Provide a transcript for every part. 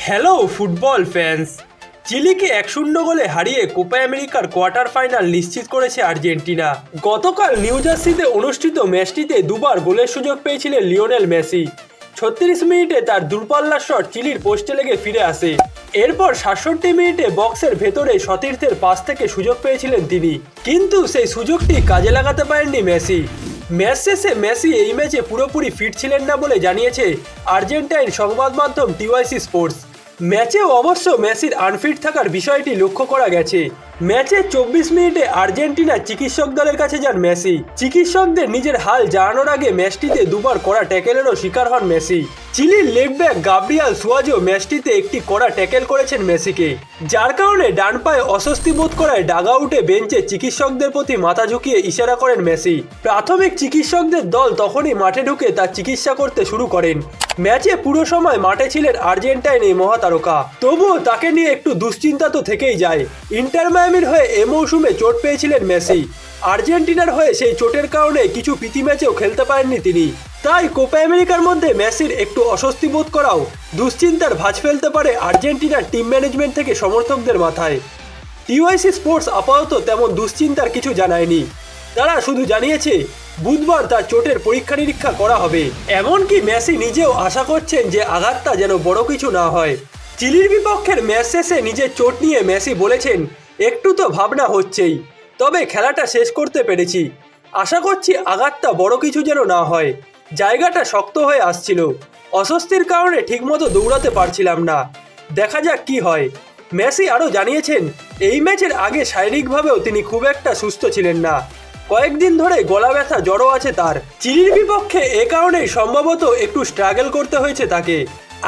Hello football fans. চিলিকে 1-0 গোলে হারিয়ে Copa আমেরিকার কোয়ার্টার ফাইনাল নিশ্চিত করেছে আর্জেন্টিনা। গতকাল নিউ জার্সিতে অনুষ্ঠিত ম্যাচটিতে দুবার গোলের সুযোগ পেয়েছিলেন লিওনেল মেসি। 36 মিনিটে তার দূরপাল্লার শট চিলির পোস্টে লেগে ফিরে আসে। এরপর 67 মিনিটে বক্সের ভেতরে সতীর্থের পাস থেকে সুযোগ পেয়েছিলেন তিনি, কিন্তু সেই সুযোগটি কাজে লাগাতে পারেননি মেসি। ম্যাচ শেষে মেসি এই ম্যাচে পুরোপুরি ফিট ছিলেন না বলে জানিয়েছে আর্জেন্টাইন সংবাদ মাধ্যম টিওয়াইসি স্পোর্টস। ম্যাচেও অবশ্য মেসির আনফিট থাকার বিষয়টি লক্ষ্য করা গেছে। ম্যাচের 24 মিনিটে আর্জেন্টিনা চিকিৎসক দলের কাছে যান মেসি। চিকিৎসকদের নিজের হাল জানানোর আগে ম্যাচটিতে দুবার কড়া ট্যাকেলেরও শিকার হন মেসি। চিলির লেফট ব্যাক গাব্রিয়াল সুয়াজও ম্যাচটিতে একটি কড়া ট্যাকেল করেছেন মেসিকে, যার কারণে ডান পায়ে অস্বস্তি বোধ করায় ডাগআউটে বেঞ্চে চিকিৎসকদের প্রতি মাথা ঝুঁকিয়ে ইশারা করেন মেসি। প্রাথমিক চিকিৎসকদের দল তখনই মাঠে ঢুকে তার চিকিৎসা করতে শুরু করেন। ম্যাচে পুরো সময় মাঠে ছিলেন আর্জেন্টাইন এই মহাতারকা, তবুও তাকে নিয়ে একটু দুশ্চিন্তা তো থেকেই যায়। ইন্টার মায়ামির হয়ে এ মৌসুমে চোট পেয়েছিলেন মেসি। আর্জেন্টিনার হয়ে সেই চোটের কারণে কিছু প্রীতি ম্যাচেও খেলতে পারেননি তিনি। তাই কোপা আমেরিকার মধ্যে মেসির একটু অস্বস্তি বোধ করাও দুশ্চিন্তার ভাঁজ ফেলতে পারে আর্জেন্টিনার টিম ম্যানেজমেন্ট থেকে সমর্থকদের মাথায়। টিওয়াইসি স্পোর্টস আপাতত তেমন দুশ্চিন্তার কিছু জানায়নি। তারা শুধু জানিয়েছে বুধবার তার চোটের পরীক্ষা নিরীক্ষা করা হবে। এমনকি মেসি নিজেও আশা করছেন যে আঘাতটা যেন বড় কিছু না হয়। চিলির বিপক্ষের ম্যাচ শেষে নিজের চোট নিয়ে মেসি বলেছেন, একটু তো ভাবনা হচ্ছেই, তবে খেলাটা শেষ করতে পেরেছি। আশা করছি আঘাতটা বড় কিছু যেন না হয়। জায়গাটা শক্ত হয়ে আসছিল, অস্বস্তির কারণে ঠিকমতো দৌড়াতে পারছিলাম না, দেখা যাক কি হয়। মেসি আরও জানিয়েছেন এই ম্যাচের আগে শারীরিকভাবেও তিনি খুব একটা সুস্থ ছিলেন না। কয়েকদিন ধরে গলা ব্যথা জড়ো আছে তার। চিলির বিপক্ষে এ কারণেই সম্ভবত একটু স্ট্রাগল করতে হয়েছে তাকে।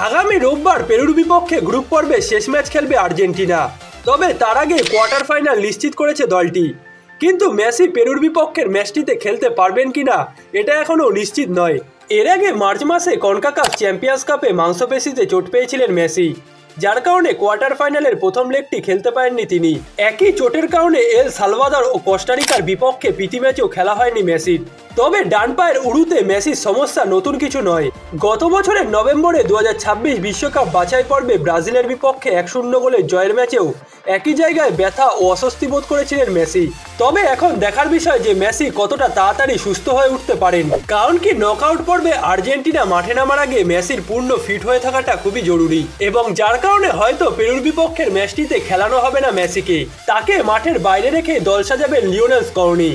আগামী রোববার পেরুর বিপক্ষে গ্রুপ পর্বে শেষ ম্যাচ খেলবে আর্জেন্টিনা, তবে তার আগে কোয়ার্টার ফাইনাল নিশ্চিত করেছে দলটি। কিন্তু মেসি পেরুর বিপক্ষের ম্যাচটিতে খেলতে পারবেন কিনা এটা এখনও নিশ্চিত নয়। এর আগে মার্চ মাসে কনকাকাফ চ্যাম্পিয়ন্স কাপে মাংসপেশিতে চোট পেয়েছিলেন মেসি, যার কারণে কোয়ার্টার ফাইনালের প্রথম লেগটি খেলতে পারেননি তিনি। একই চোটের কারণে এল সালভাদর ও কোস্টারিকার বিপক্ষে প্রীতি ম্যাচেও খেলা হয়নি মেসির। তবে ডান পায়ের উড়ুতে মেসির সমস্যা নতুন কিছু নয়। গত বছরের নভেম্বরে 2026 বিশ্বকাপ বাছাই পর্বে ব্রাজিলের বিপক্ষে 1-0 গোলের জয়ের ম্যাচেও একই জায়গায় ব্যথা ও অস্বস্তি বোধ করেছিলেন মেসি। তবে এখন দেখার বিষয় যে মেসি কতটা তাড়াতাড়ি সুস্থ হয়ে উঠতে পারেন, কারণ কি নকআউট পর্বে আর্জেন্টিনা মাঠে নামার আগে মেসির পূর্ণ ফিট হয়ে থাকাটা খুবই জরুরি, এবং যার কারণে হয়তো পেরুর বিপক্ষের ম্যাচটিতে খেলানো হবে না মেসিকে। তাকে মাঠের বাইরে রেখে দল সাজাবেন লিওনেল স্কলনি।